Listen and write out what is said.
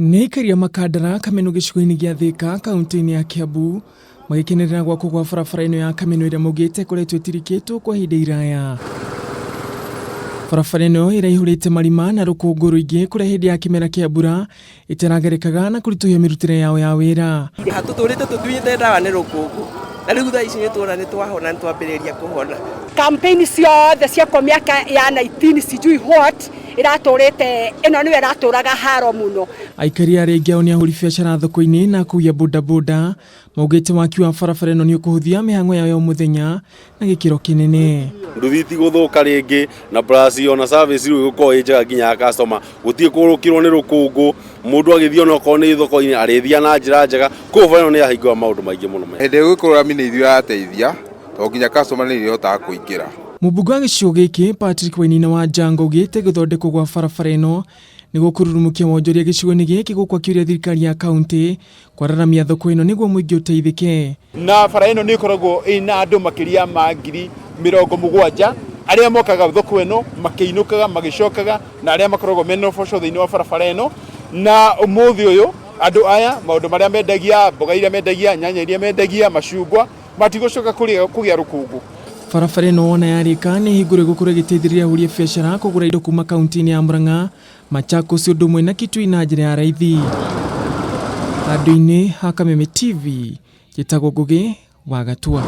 Nĩ Aikari a Makadara Kamenu gĩcigo-inĩ gĩa Thika kaunti-inĩ ya Kiambu magĩkenerera gwakwo gwa barabara ĩno ya Kamenu ĩrĩa maugite ikoretwo ĩtirikĩtwo kwa ihinda iraya. Barabara ĩno ĩraihũrĩte marima na rũkũngũ rũingĩ kũrĩa hĩndĩ ya kĩmera kĩa mbura ĩtaragerekaga na kũritũhia mĩrutĩre yao ya wĩra. Hatutũrĩte tũtunyĩte ndawa nĩ rũkũngũ na rĩu thaa ici nĩtuona nĩtwahona nĩtwambĩrĩria kũhona. Kampeni ciothe cia kwa miaka ya 19 sijui what iratũrĩte ĩno nĩyo iratũraga haro mũno. Aikari arĩa ao nĩ ahuri biacara thoko-ini na kuya bodaboda maugite waki wa barabara ĩno nĩ ũkũhũthia mĩhang'o yao ya mũthenya na gĩkĩro kĩnene. Nduthiti gũthũka rĩngĩ na plus ona service rĩu gũkorwo njega nginya customer gũtiĩ kũrũkirwo nĩ rũkũngũ mũndũ agĩthiĩ ona okorwo nĩ thoko-inĩ arĩthia na njĩra njega koguo bara ĩno nĩ yahingũra maũndũ maingĩ mũno. Hĩndĩ gwikirwo rami nĩ ithuĩ yateithia tondũ nginya customer nĩ ĩhotaga kũingĩra. Mũmbunge wa gĩcigo gĩkĩ Patrick Wainina wa Jango augĩte gũthondekwo gwa barabara ĩno nĩguo kũrurumũkia wonjoria gĩcigo-inĩ gĩkĩ gũkũ akĩũria thirikari ya kaunti kwararamia thoko ĩno nĩguo mũingĩ ũteithĩke. Na bara ĩno nĩ ĩkoragwo ĩna andũ makĩria ma 70,000 arĩa mokaga thoko ĩno makĩinũkaga magĩcokaga na arĩa makoragwo mena ũboco thĩinĩ wa barabara ĩno, na ũmũthĩ ũyũ andũ aya maũndũ marĩa mendagia, mboga iria mendagia, nyanya iria mendagia, macungwa matigũcoka kũgĩa rũkũngũ. Barabara ĩno wona yarĩka nĩ hingũre gũkorwo ĩgĩteithĩrĩria ahuri a biacara kũgũra indo kuma kaunti-inĩ ya Murang'a, Machakos ũndũ ũmwe na Kitui na njĩra ya raithi. Handũ-inĩ ha Kameme TV, njĩtagwo Ngũgĩ wa Gatua.